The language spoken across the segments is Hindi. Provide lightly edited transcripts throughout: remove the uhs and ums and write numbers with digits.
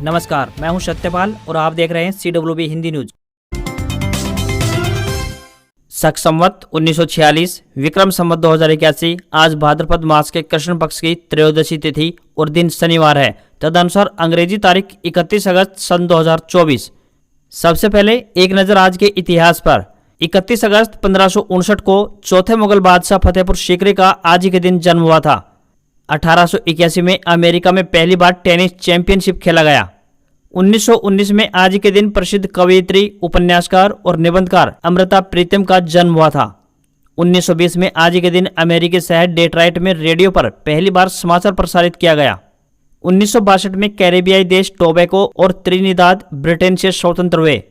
नमस्कार, मैं हूं सत्यपाल और आप देख रहे हैं CWB हिंदी न्यूज। शक संवत 1946 विक्रम संवत 2081 आज भाद्रपद मास के कृष्ण पक्ष की त्रयोदशी तिथि और दिन शनिवार है। तदनुसार अंग्रेजी तारीख 31 अगस्त सन 2024। सबसे पहले एक नजर आज के इतिहास पर। 31 अगस्त 1559 को चौथे मुगल बादशाह फतेहपुर सीकरी का आज ही के दिन जन्म हुआ था। 1881 में अमेरिका में पहली बार टेनिस चैंपियनशिप खेला गया। 1919 में आज के दिन प्रसिद्ध कवयित्री, उपन्यासकार और निबंधकार अमृता प्रीतम का जन्म हुआ था। 1920 में आज के दिन अमेरिकी शहर डेट्रॉइट में रेडियो पर पहली बार समाचार प्रसारित किया गया। 1962 में कैरेबियाई देश टोबैको और त्रिनिदाद ब्रिटेन से स्वतंत्र हुए।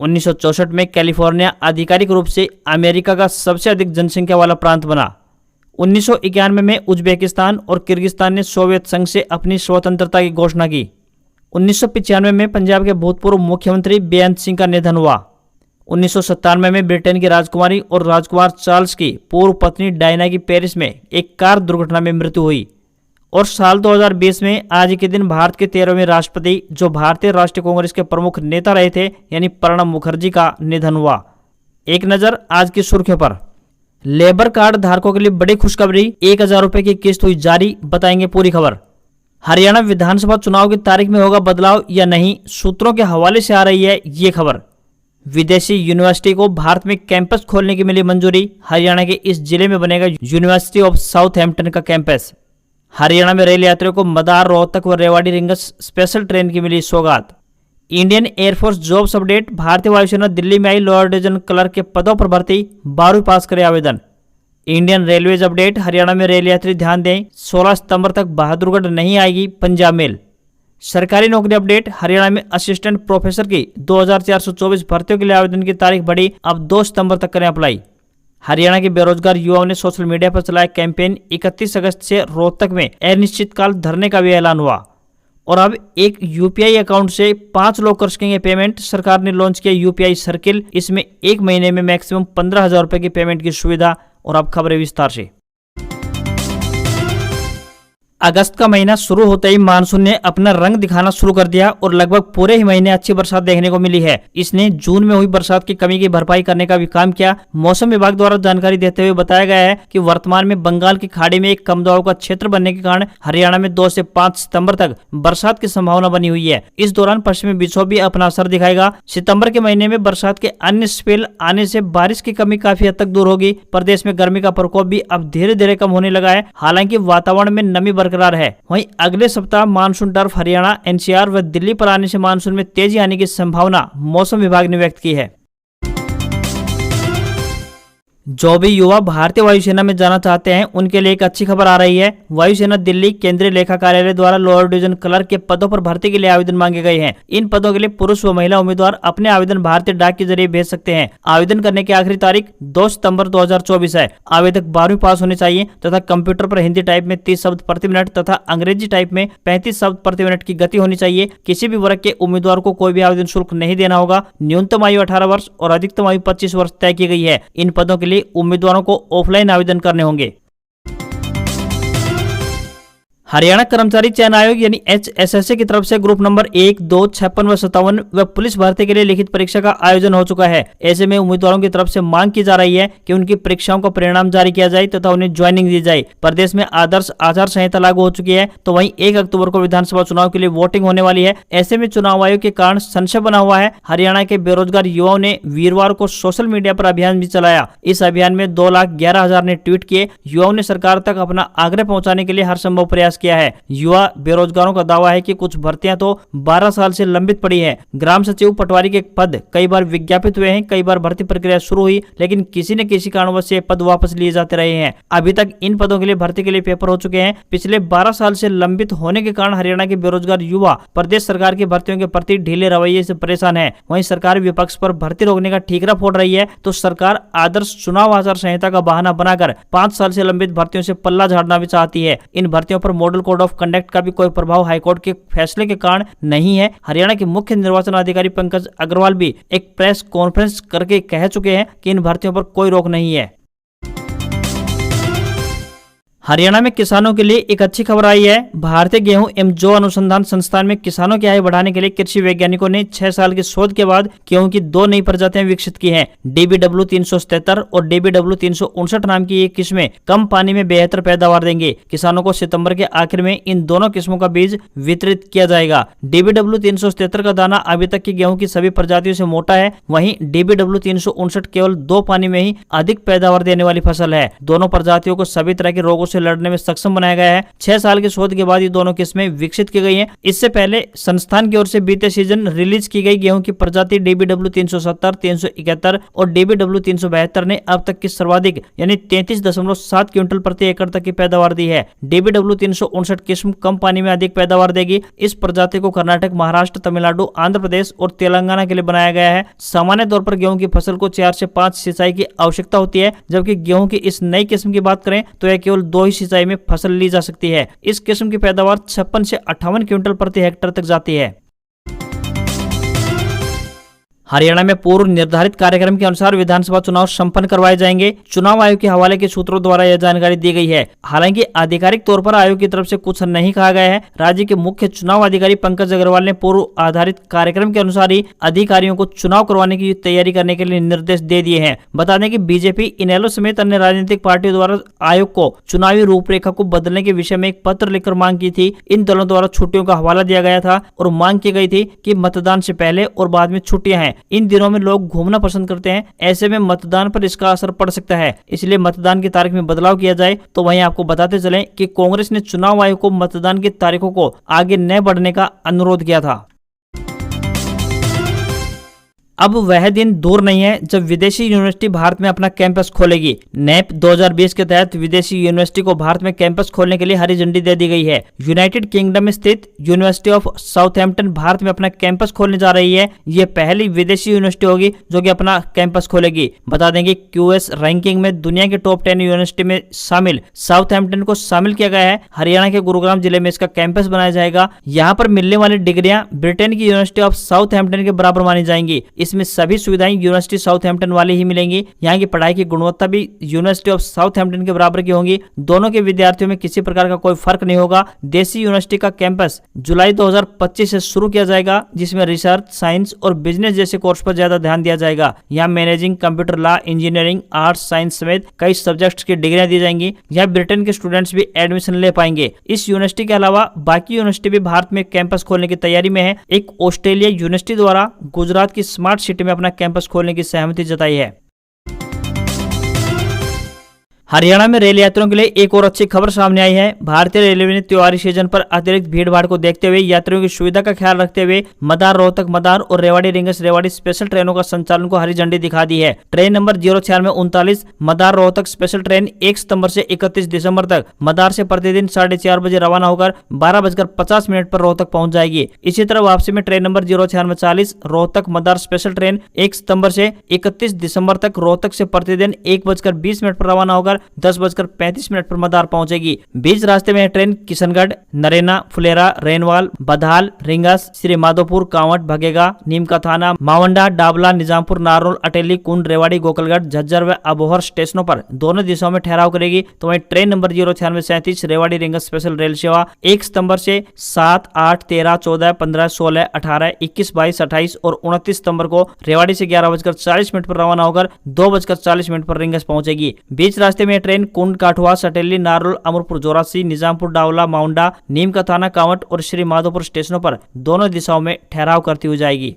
1964 में कैलिफोर्निया आधिकारिक रूप से अमेरिका का सबसे अधिक जनसंख्या वाला प्रांत बना। 1991 में उज्बेकिस्तान और किर्गिस्तान ने सोवियत संघ से अपनी स्वतंत्रता की घोषणा की। 1995 में पंजाब के भूतपूर्व मुख्यमंत्री बेअंत सिंह का निधन हुआ। 1997 में ब्रिटेन की राजकुमारी और राजकुमार चार्ल्स की पूर्व पत्नी डायना की पेरिस में एक कार दुर्घटना में मृत्यु हुई। और साल 2020 में आज के दिन भारत के 13वें राष्ट्रपति, जो भारतीय राष्ट्रीय कांग्रेस के प्रमुख नेता रहे थे, यानी प्रणब मुखर्जी का निधन हुआ। एक नजर आज की सुर्खियों पर। लेबर कार्ड धारकों के लिए बड़ी खुशखबरी, 1000 रुपए की किस्त हुई जारी, बताएंगे पूरी खबर। हरियाणा विधानसभा चुनाव की तारीख में होगा बदलाव या नहीं, सूत्रों के हवाले से आ रही है ये खबर। विदेशी यूनिवर्सिटी को भारत में कैंपस खोलने की मिली मंजूरी। हरियाणा के इस जिले में बनेगा यूनिवर्सिटी ऑफ साउथहैम्पटन का कैंपस। हरियाणा में रेल यात्रियों को मदार, रोहतक व रेवाड़ी रिंगस स्पेशल ट्रेन की मिली सौगात। इंडियन एयरफोर्स जॉब्स अपडेट, भारतीय वायुसेना दिल्ली में आई लोअर डिवीजन क्लर्क के पदों पर भर्ती, 12वीं पास करे आवेदन। इंडियन रेलवेज अपडेट, हरियाणा में रेल यात्री ध्यान दें, 16 सितंबर तक बहादुरगढ़ नहीं आएगी पंजाब मेल। सरकारी नौकरी अपडेट, हरियाणा में असिस्टेंट प्रोफेसर की 2424 भर्तियों के लिए आवेदन की तारीख बढ़ी, अब 2 सितंबर तक करें अप्लाई। हरियाणा के बेरोजगार युवाओं ने सोशल मीडिया पर चलाया कैंपेन। 31 अगस्त से रोहतक में अनिश्चितकाल धरने का भी ऐलान हुआ। और अब एक यूपीआई अकाउंट से 5 लोग कर सकेंगे पेमेंट। सरकार ने लॉन्च किया यूपीआई सर्किल, इसमें एक महीने में मैक्सिमम 15,000 रुपए की पेमेंट की सुविधा। और अब खबरें विस्तार से। अगस्त का महीना शुरू होते ही मानसून ने अपना रंग दिखाना शुरू कर दिया और लगभग पूरे ही महीने अच्छी बरसात देखने को मिली है। इसने जून में हुई बरसात की कमी की भरपाई करने का भी काम किया। मौसम विभाग द्वारा जानकारी देते हुए बताया गया है कि वर्तमान में बंगाल की खाड़ी में एक कम दबाव का क्षेत्र बनने के कारण हरियाणा में 2 से 5 सितंबर तक बरसात की संभावना बनी हुई है। इस दौरान पश्चिमी विक्षोभ भी अपना असर दिखाएगा। सितंबर के महीने में बरसात के अन्य स्पेल आने से बारिश की कमी काफी हद तक दूर होगी। प्रदेश में गर्मी का प्रकोप भी अब धीरे धीरे कम होने लगा है। हालांकि वातावरण में नमी बरकरार है। वहीं अगले सप्ताह मानसून टर्फ हरियाणा, एनसीआर व दिल्ली पर आने से मानसून में तेजी आने की संभावना मौसम विभाग ने व्यक्त की है। जो भी युवा भारतीय वायुसेना में जाना चाहते हैं उनके लिए एक अच्छी खबर आ रही है। वायुसेना दिल्ली केंद्रीय लेखा कार्यालय द्वारा लोअर डिवीजन क्लर्क के पदों पर भर्ती के लिए आवेदन मांगे गए हैं। इन पदों के लिए पुरुष व महिला उम्मीदवार अपने आवेदन भारतीय डाक के जरिए भेज सकते हैं। आवेदन करने की आखिरी तारीख 2 सितंबर 2024 है। आवेदक 12वीं पास होने चाहिए तथा कंप्यूटर पर हिंदी टाइप में 30 शब्द प्रति मिनट तथा अंग्रेजी टाइप में 35 शब्द प्रति मिनट की गति होनी चाहिए। किसी भी वर्ग के उम्मीदवार को कोई भी आवेदन शुल्क नहीं देना होगा। न्यूनतम आयु 18 वर्ष और अधिकतम आयु 25 वर्ष तय की गई है। इन पदों के लिए उम्मीदवारों को ऑफलाइन आवेदन करने होंगे। हरियाणा कर्मचारी चयन आयोग यानी HSSA की तरफ से ग्रुप नंबर 1, 2, 56 व 57 व पुलिस भर्ती के लिए लिखित परीक्षा का आयोजन हो चुका है। ऐसे में उम्मीदवारों की तरफ से मांग की जा रही है कि उनकी परीक्षाओं का परिणाम जारी किया जाए तथा उन्हें ज्वाइनिंग दी जाए। प्रदेश में आदर्श आचार संहिता लागू हो चुकी है, तो वहीं 1 अक्टूबर को विधानसभा चुनाव के लिए वोटिंग होने वाली है। ऐसे में चुनाव आयोग के कारण संशय बना हुआ है। हरियाणा के बेरोजगार युवाओं ने वीरवार को सोशल मीडिया पर अभियान भी चलाया। इस अभियान में 2,11,000 ने ट्वीट किए। युवाओं ने सरकार तक अपना आग्रह पहुंचाने के लिए हर संभव प्रयास किया है। युवा बेरोजगारों का दावा है कि कुछ भर्तियां तो 12 साल से लंबित पड़ी हैं। ग्राम सचिव पटवारी के पद कई बार विज्ञापित हुए हैं, कई बार भर्ती प्रक्रिया शुरू हुई, लेकिन किसी न किसी कारणवश से पद वापस लिए जाते रहे हैं। अभी तक इन पदों के लिए भर्ती के लिए पेपर हो चुके हैं। पिछले 12 साल से लंबित होने के कारण हरियाणा के बेरोजगार युवा प्रदेश सरकार की भर्तियों के प्रति ढीले रवैये से परेशान है। वहीं सरकार विपक्ष पर भर्ती रोकने का ठीकरा फोड़ रही है, तो सरकार आदर्श चुनाव आचार संहिता का बहाना बनाकर 5 साल से लंबित भर्तियों से पल्ला झाड़ना भी चाहती है। इन भर्तियों पर मॉडल कोड ऑफ कंडक्ट का भी कोई प्रभाव हाईकोर्ट के फैसले के कारण नहीं है। हरियाणा के मुख्य निर्वाचन अधिकारी पंकज अग्रवाल भी एक प्रेस कॉन्फ्रेंस करके कह चुके हैं कि इन भर्तियों पर कोई रोक नहीं है। हरियाणा में किसानों के लिए एक अच्छी खबर आई है। भारतीय गेहूं एवं जौ अनुसंधान संस्थान में किसानों की आय बढ़ाने के लिए कृषि वैज्ञानिकों ने 6 साल की शोध के बाद गेहूं की 2 नई प्रजातियां विकसित की हैं। DBW 377 और DBW 359 नाम की ये किस्में कम पानी में बेहतर पैदावार देंगे। किसानों को सितंबर के आखिर में इन दोनों किस्मों का बीज वितरित किया जाएगा। DBW 377 का दाना अभी तक की गेहूं की सभी प्रजातियों से मोटा है, वहीं DBW 359 केवल 2 पानी में ही अधिक पैदावार देने वाली फसल है। दोनों प्रजातियों को सभी तरह के रोगों से लड़ने में सक्षम बनाया गया है। 6 साल के शोध के बाद ये दोनों किस्में विकसित की गई हैं। इससे पहले संस्थान की ओर से बीते सीजन रिलीज की गई गेहूं की प्रजाति DBW 370, 371 और DBW 372 ने अब तक की सर्वाधिक यानी 33.7 क्विंटल प्रति एकड़ तक की पैदावार दी है। DBW 359 किस्म कम पानी में अधिक पैदावार देगी। इस प्रजाति को कर्नाटक, महाराष्ट्र, तमिलनाडु, आंध्र प्रदेश और तेलंगाना के लिए बनाया गया है। सामान्य तौर पर गेहूं की फसल को 4 से 5 सिंचाई की आवश्यकता होती है, जबकि गेहूं की इस नई किस्म की बात करें तो यह केवल 2 ही सिंचाई में फसल ली जा सकती है। इस किस्म की पैदावार 56 से 58 क्विंटल प्रति हेक्टेयर तक जाती है। हरियाणा में पूर्व निर्धारित कार्यक्रम के अनुसार विधानसभा चुनाव संपन्न करवाए जाएंगे। चुनाव आयोग के हवाले के सूत्रों द्वारा यह जानकारी दी गई है। हालांकि आधिकारिक तौर पर आयोग की तरफ से कुछ नहीं कहा गया है। राज्य के मुख्य चुनाव अधिकारी पंकज अग्रवाल ने पूर्व आधारित कार्यक्रम के अनुसार ही अधिकारियों को चुनाव करवाने की तैयारी करने के लिए निर्देश दे दिए हैं। बता दें कि बीजेपी, इनेलो समेत अन्य राजनीतिक पार्टियों द्वारा आयोग को चुनावी रूपरेखा को बदलने के विषय में एक पत्र लिखकर मांग की थी। इन दलों द्वारा छुट्टियों का हवाला दिया गया था और मांग की गई थी कि मतदान से पहले और बाद में छुट्टियां हैं। इन दिनों में लोग घूमना पसंद करते हैं, ऐसे में मतदान पर इसका असर पड़ सकता है। इसलिए मतदान की तारीख में बदलाव किया जाए। तो वहीं आपको बताते चलें कि कांग्रेस ने चुनाव आयोग को मतदान की तारीखों को आगे न बढ़ने का अनुरोध किया था। अब वह दिन दूर नहीं है जब विदेशी यूनिवर्सिटी भारत में अपना कैंपस खोलेगी। NAP 2020 के तहत विदेशी यूनिवर्सिटी को भारत में कैंपस खोलने के लिए हरी झंडी दे दी गई है। यूनाइटेड किंगडम में स्थित यूनिवर्सिटी ऑफ साउथहैम्पटन भारत में अपना कैंपस खोलने जा रही है। ये पहली विदेशी यूनिवर्सिटी होगी जो कि अपना कैंपस खोलेगी। बता दें कि QS रैंकिंग में दुनिया के टॉप 10 यूनिवर्सिटी में शामिल साउथहैम्पटन को शामिल किया गया है। हरियाणा के गुरुग्राम जिले में इसका कैंपस बनाया जाएगा। यहाँ पर मिलने वाली डिग्रियां ब्रिटेन की यूनिवर्सिटी ऑफ साउथहैम्पटन के बराबर मानी जाएंगी। इसमें सभी सुविधाएं यूनिवर्सिटी साउथहैम्पटन वाली ही मिलेंगी। यहाँ की पढ़ाई की गुणवत्ता भी यूनिवर्सिटी ऑफ साउथहैम्पटन के बराबर की होगी। दोनों के विद्यार्थियों में किसी प्रकार का कोई फर्क नहीं होगा। देसी यूनिवर्सिटी का कैंपस जुलाई 2025 से शुरू किया जाएगा, जिसमें रिसर्च, साइंस और बिजनेस जैसे कोर्स पर ज्यादा ध्यान दिया जाएगा। यहाँ managing, computer law, engineering, arts, science समेत कई सब्जेक्ट्स की डिग्रियां दी जाएंगी। यहाँ ब्रिटेन के स्टूडेंट्स भी एडमिशन ले पाएंगे। इस यूनिवर्सिटी के अलावा बाकी यूनिवर्सिटी भी भारत में कैंपस खोलने की तैयारी में है। एक ऑस्ट्रेलिया यूनिवर्सिटी द्वारा गुजरात की स्मार्ट सिटी में अपना कैंपस खोलने की सहमति जताई है। हरियाणा में रेल यात्रियों के लिए एक और अच्छी खबर सामने आई है। भारतीय रेलवे ने त्योहारी सीजन पर अतिरिक्त भीड़भाड़ को देखते हुए यात्रियों की सुविधा का ख्याल रखते हुए मदार, रोहतक मदार और रेवाड़ी रिंगस रेवाड़ी स्पेशल ट्रेनों का संचालन को हरी झंडी दिखा दी है। ट्रेन नंबर 09639 मदार रोहतक स्पेशल ट्रेन 1 सितंबर से 31 दिसंबर तक मदार से प्रतिदिन 4:30 बजे रवाना होकर 12:50 पर रोहतक पहुंच जाएगी। इसी तरह वापसी में ट्रेन नंबर 09640 रोहतक मदार स्पेशल ट्रेन 1 सितंबर से 31 दिसंबर तक रोहतक से प्रतिदिन 1:20 पर रवाना होकर 10:35 पर मदार पहुंचेगी। बीच रास्ते में ट्रेन किशनगढ़, नरेना, फुलेरा, रेनवाल, बधाल, रिंगस, श्री माधोपुर, कांवट, भगेगा, नीम का थाना, मावंडा, डाबला, निजामपुर, नारनौल, अटेली, कुंड, रेवाड़ी, गोकलगढ़, झज्जर व अबोहर स्टेशनों पर दोनों दिशाओं में ठहराव करेगी। तो वहीं train number 09637 Rewari rings special rail सेवा 1 सितंबर से 7, 8, 13, 14, 15, 16, 18, 21, 22, 28 और 29 सितंबर को रेवाड़ी से 11:40 पर रवाना होकर 2:40 पर रिंगस पहुंचेगी। बीच रास्ते में ट्रेन कुंड, काठुआ, सटेली, नारनौल, अमरपुर, जोरासी, निजामपुर, डावला, माउंडा, नीम का थाना, कांवट और श्री माधोपुर स्टेशनों पर दोनों दिशाओं में ठहराव करती हुई जाएगी।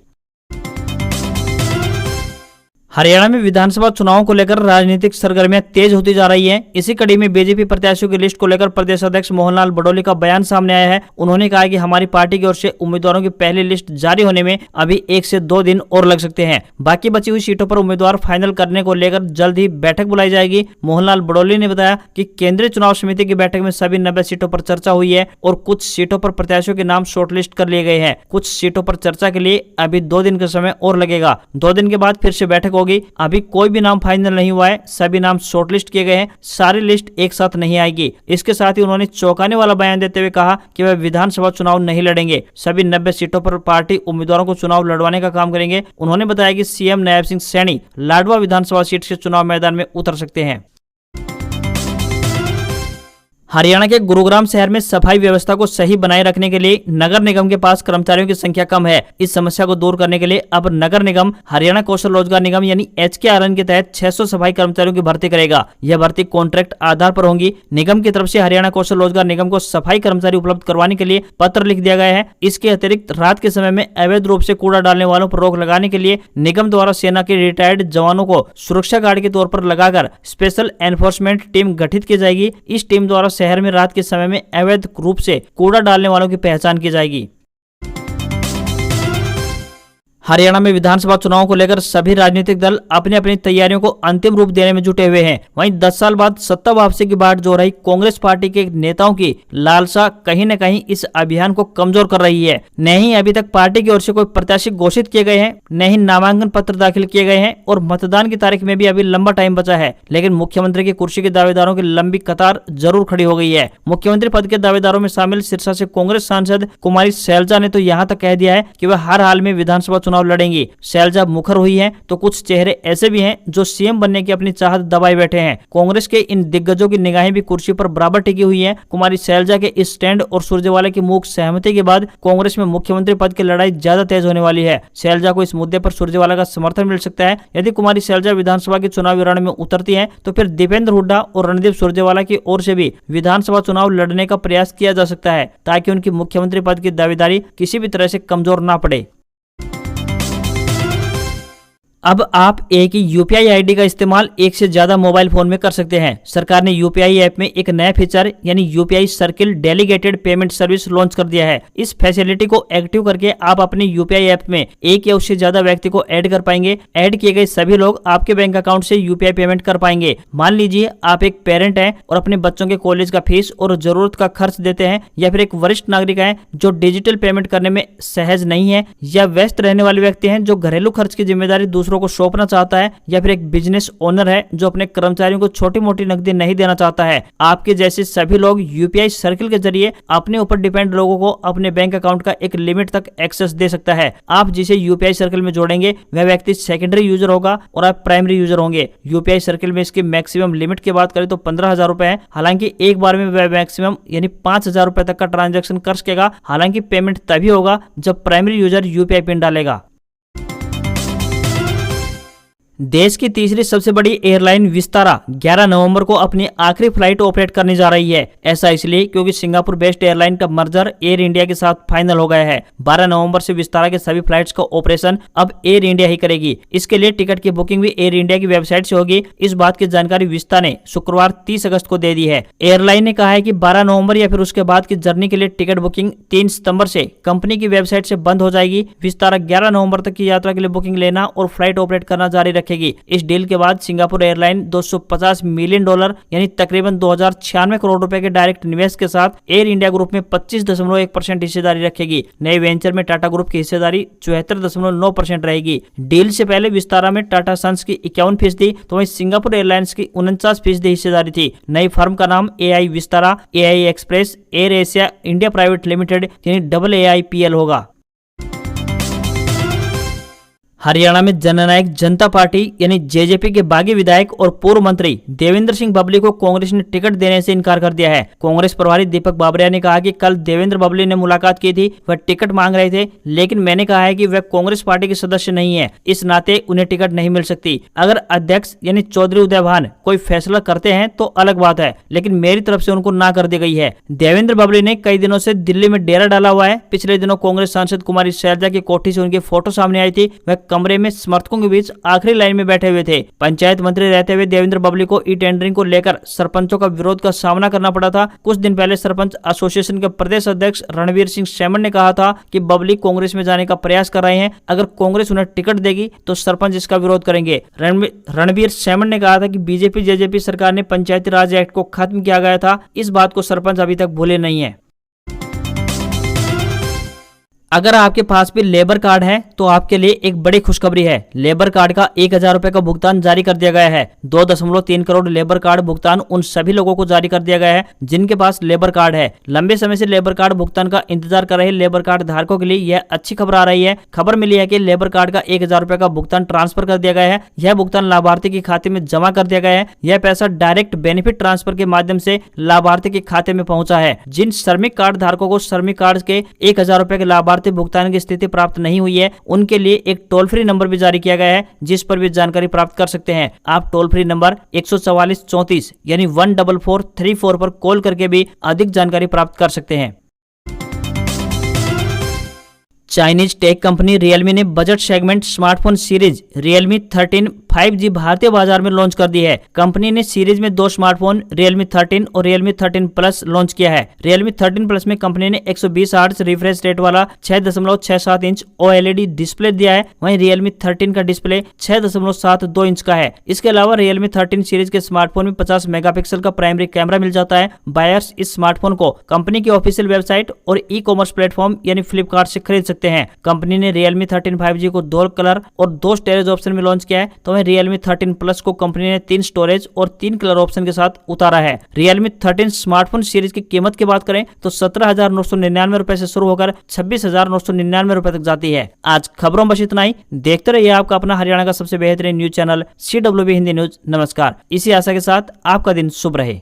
हरियाणा में विधानसभा चुनावों को लेकर राजनीतिक सरगर्मियां तेज होती जा रही हैं। इसी कड़ी में बीजेपी प्रत्याशियों की लिस्ट को लेकर प्रदेश अध्यक्ष मोहनलाल बडोली का बयान सामने आया है। उन्होंने कहा कि हमारी पार्टी की ओर से उम्मीदवारों की पहली लिस्ट जारी होने में अभी 1 से 2 दिन और लग सकते हैं। बाकी बची हुई सीटों पर उम्मीदवार फाइनल करने को लेकर जल्द ही बैठक बुलाई जाएगी। मोहनलाल बडोली ने बताया कि केंद्रीय चुनाव समिति की बैठक में सभी 90 सीटों पर चर्चा हुई है और कुछ सीटों पर प्रत्याशियों के नाम शॉर्टलिस्ट कर लिए गए हैं। कुछ सीटों पर चर्चा के लिए अभी 2 दिन का समय और लगेगा। 2 दिन के बाद फिर से बैठक होगी। अभी कोई भी नाम फाइनल नहीं हुआ है, सभी नाम शॉर्टलिस्ट किए गए हैं। सारी लिस्ट एक साथ नहीं आएगी। इसके साथ ही उन्होंने चौंकाने वाला बयान देते हुए कहा कि वह विधानसभा चुनाव नहीं लड़ेंगे। सभी 90 सीटों पर पार्टी उम्मीदवारों को चुनाव लड़वाने का काम करेंगे। उन्होंने बताया कि सीएम नायब सिंह सैनी लाडवा विधानसभा सीट से चुनाव मैदान में उतर सकते हैं। हरियाणा के गुरुग्राम शहर में सफाई व्यवस्था को सही बनाए रखने के लिए नगर निगम के पास कर्मचारियों की संख्या कम है। इस समस्या को दूर करने के लिए अब नगर निगम हरियाणा कौशल रोजगार निगम यानी HKRN के तहत 600 सफाई कर्मचारियों की भर्ती करेगा। यह भर्ती कॉन्ट्रैक्ट आधार पर होंगी। निगम की तरफ से हरियाणा कौशल रोजगार निगम को सफाई कर्मचारी उपलब्ध करवाने के लिए पत्र लिख दिया गया है। इसके अतिरिक्त रात के समय में अवैध रूप से कूड़ा डालने वालों पर रोक लगाने के लिए निगम द्वारा सेना के रिटायर्ड जवानों को सुरक्षा गार्ड के तौर पर लगाकर स्पेशल एनफोर्समेंट टीम गठित की जाएगी। इस टीम द्वारा शहर में रात के समय में अवैध रूप से कूड़ा डालने वालों की पहचान की जाएगी। हरियाणा में विधानसभा चुनाव को लेकर सभी राजनीतिक दल अपनी अपनी तैयारियों को अंतिम रूप देने में जुटे हुए हैं। वहीं 10 साल बाद सत्ता वापसी की बाट जो रही कांग्रेस पार्टी के नेताओं की लालसा कहीं न कहीं इस अभियान को कमजोर कर रही है। न ही अभी तक पार्टी की ओर से कोई प्रत्याशी घोषित किए गए हैं, न ही नामांकन पत्र दाखिल किए गए हैं और मतदान की तारीख में भी अभी लंबा टाइम बचा है। लेकिन मुख्यमंत्री की कुर्सी के दावेदारों की लंबी कतार जरूर खड़ी हो गई है। मुख्यमंत्री पद के दावेदारों में शामिल सिरसा से कांग्रेस सांसद कुमारी शैलजा ने तो यहाँ तक कह दिया है कि वह हर हाल में विधानसभा चुनाव लड़ेंगी। शैलजा मुखर हुई हैं, तो कुछ चेहरे ऐसे भी हैं जो सीएम बनने की अपनी चाहत दबाए बैठे हैं। कांग्रेस के इन दिग्गजों की निगाहें भी कुर्सी पर बराबर टिकी हुई हैं। कुमारी शैलजा के इस स्टैंड और सुरजेवाला की मूक सहमति के बाद कांग्रेस में मुख्यमंत्री पद की लड़ाई ज्यादा तेज होने वाली है। शैलजा को इस मुद्दे पर सुरजेवाला का समर्थन मिल सकता है। यदि कुमारी शैलजा विधानसभा के चुनावी रण में उतरती है तो फिर दीपेंद्र हुड्डा और रणदीप सुरजेवाला की ओर से भी विधानसभा चुनाव लड़ने का प्रयास किया जा सकता है, ताकि उनकी मुख्यमंत्री पद की दावेदारी किसी भी तरह से कमजोर ना पड़े। अब आप एक ही यूपीआई आईडी का इस्तेमाल एक से ज्यादा मोबाइल फोन में कर सकते हैं। सरकार ने यूपीआई ऐप में एक नया फीचर यानी UPI circle delegated payment service launch कर दिया है। इस फैसिलिटी को एक्टिव करके आप अपने यूपीआई ऐप में एक या उससे ज्यादा व्यक्ति को ऐड कर पाएंगे। ऐड किए गए सभी लोग आपके बैंक अकाउंट से यूपीआई पेमेंट कर पाएंगे। मान लीजिए आप एक पेरेंट हैं और अपने बच्चों के कॉलेज का फीस और जरूरत का खर्च देते हैं, या फिर एक वरिष्ठ नागरिक हैं जो डिजिटल पेमेंट करने में सहज नहीं है, या व्यस्त रहने वाले व्यक्ति हैं जो घरेलू खर्च की जिम्मेदारी दूसरों को सौंपना चाहता है, या फिर एक बिजनेस ओनर है जो अपने कर्मचारियों को छोटी मोटी नकदी नहीं देना चाहता है। आपके जैसे सभी लोग यूपीआई सर्किल के जरिए अपने ऊपर डिपेंड लोगों को अपने बैंक अकाउंट का एक लिमिट तक एक्सेस दे सकता है। आप जिसे यूपीआई सर्किल में जोड़ेंगे वह व्यक्ति सेकेंडरी यूजर होगा और आप प्राइमरी यूजर होंगे। यूपीआई सर्किल में इसकी मैक्सिमम लिमिट की बात करें तो 15,000 रुपए है। हालांकि एक बार में वह मैक्सिमम यानी 5,000 रुपए तक का ट्रांजैक्शन कर सकेगा। हालांकि पेमेंट तभी होगा जब प्राइमरी यूजर यूपीआई पिन डालेगा। देश की तीसरी सबसे बड़ी एयरलाइन विस्तारा 11 नवंबर को अपनी आखिरी फ्लाइट ऑपरेट करने जा रही है। ऐसा इसलिए क्योंकि सिंगापुर बेस्ड एयरलाइन का मर्जर एयर इंडिया के साथ फाइनल हो गया है। 12 नवंबर से विस्तारा के सभी फ्लाइट्स का ऑपरेशन अब एयर इंडिया ही करेगी। इसके लिए टिकट की बुकिंग भी एयर इंडिया की वेबसाइट से होगी। इस बात की जानकारी विस्ता ने शुक्रवार 30 अगस्त को दे दी है। एयरलाइन ने कहा है कि 12 नवंबर या फिर उसके बाद की जर्नी के लिए टिकट बुकिंग 3 सितंबर से कंपनी की वेबसाइट से बंद हो जाएगी। विस्तारा 11 नवंबर तक की यात्रा के लिए बुकिंग लेना और फ्लाइट ऑपरेट करना जारी रखेगी। इस डील के बाद सिंगापुर एयरलाइन $250 मिलियन यानी तकरीबन 2096 करोड़ रुपए के डायरेक्ट निवेश के साथ एयर इंडिया ग्रुप में 25.1% हिस्सेदारी रखेगी। नए वेंचर में टाटा ग्रुप की हिस्सेदारी 74.9% रहेगी। डील से पहले विस्तारा में टाटा सन्स की 51%, तो वहीं सिंगापुर एयरलाइंस की 49% हिस्सेदारी थी। नई फर्म का नाम AI Vistara, AI express, air Asia India private limited यानी AAIPL होगा। हरियाणा में जननायक जनता पार्टी यानी जेजेपी के बागी विधायक और पूर्व मंत्री देवेंद्र सिंह बबली को कांग्रेस ने टिकट देने से इनकार कर दिया है। कांग्रेस प्रभारी दीपक बाबरिया ने कहा कि कल देवेंद्र बबली ने मुलाकात की थी, वह टिकट मांग रहे थे, लेकिन मैंने कहा है कि वह कांग्रेस पार्टी के सदस्य नहीं है, इस नाते उन्हें टिकट नहीं मिल सकती। अगर अध्यक्ष यानी चौधरी उदय भान कोई फैसला करते हैं तो अलग बात है, लेकिन मेरी तरफ से उनको ना कर दी गई है। देवेंद्र बबली ने कई दिनों से दिल्ली में डेरा डाला हुआ है। पिछले दिनों कांग्रेस सांसद कुमारी शैलजा की कोठी से उनकी फोटो सामने आई थी। वह कमरे में समर्थकों के बीच आखिरी लाइन में बैठे हुए थे। पंचायत मंत्री रहते हुए देवेंद्र बबली को ई टेंडरिंग को लेकर सरपंचों का विरोध का सामना करना पड़ा था। कुछ दिन पहले सरपंच एसोसिएशन के प्रदेश अध्यक्ष रणवीर सिंह सेमन ने कहा था कि बबली कांग्रेस में जाने का प्रयास कर रहे हैं, अगर कांग्रेस उन्हें टिकट देगी तो सरपंच इसका विरोध करेंगे। रणवीर सेमन ने कहा था कि बीजेपी जेजेपी सरकार ने पंचायती राज एक्ट को खत्म किया गया था, इस बात को सरपंच अभी तक भूले नहीं है। अगर आपके पास भी लेबर कार्ड है तो आपके लिए एक बड़ी खुशखबरी है। लेबर कार्ड का 1000 रुपए का भुगतान जारी कर दिया गया है। 2.3 करोड़ लेबर कार्ड भुगतान उन सभी लोगों को जारी कर दिया गया है जिनके पास लेबर कार्ड है। लंबे समय से लेबर कार्ड भुगतान का इंतजार कर रहे लेबर कार्ड धारकों के लिए यह अच्छी खबर आ रही है। खबर मिली है कि लेबर कार्ड का 1000 रुपए का भुगतान ट्रांसफर कर दिया गया है। यह भुगतान लाभार्थी के खाते में जमा कर दिया गया है। यह पैसा डायरेक्ट बेनिफिट ट्रांसफर के माध्यम से लाभार्थी के खाते में पहुंचा है। जिन श्रमिक कार्ड धारकों को श्रमिक कार्ड के 1000 रुपए के लाभार्थी भुगतान की स्थिति प्राप्त नहीं हुई है, उनके लिए एक टोल फ्री नंबर भी जारी किया गया है जिस पर भी जानकारी प्राप्त कर सकते हैं। आप टोल फ्री नंबर 14434 यानी 14434 पर कॉल करके भी अधिक जानकारी प्राप्त कर सकते हैं। चाइनीज टेक कंपनी रियलमी ने budget segment smartphone series Realme 13 5G भारतीय बाजार में लॉन्च कर दी है। कंपनी ने सीरीज में 2 स्मार्टफोन रियलमी 13 और रियलमी 13 प्लस लॉन्च किया है। रियलमी 13 प्लस में कंपनी ने 120 हर्ट्ज रिफ्रेश रेट वाला 6.67 इंच OLED डिस्प्ले दिया है। वहीं रियलमी 13 का डिस्प्ले 6.72 इंच का है। इसके अलावा रियलमी 13 सीरीज के स्मार्टफोन में 50 मेगापिक्सल का प्राइमरी कैमरा मिल जाता है। बायर्स इस स्मार्टफोन को कंपनी की ऑफिशियल वेबसाइट और ई-कॉमर्स प्लेटफॉर्म यानी फ्लिपकार्ट से खरीद सकते हैं। कंपनी ने रियलमी 13 5G को 2 कलर और 2 स्टोरेज ऑप्शन में लॉन्च किया है। तो वहीं रियलमी 13 प्लस को कंपनी ने 3 स्टोरेज और 3 कलर ऑप्शन के साथ उतारा है। रियलमी 13 स्मार्टफोन सीरीज की कीमत की बात करें तो 17,999 रुपए से शुरू होकर 26,999 रुपए तक जाती है। आज खबरों में बस इतना ही। देखते रहिए आपका अपना हरियाणा का सबसे बेहतरीन news channel CWB Hindi news. नमस्कार। इसी आशा के साथ आपका दिन शुभ रहे।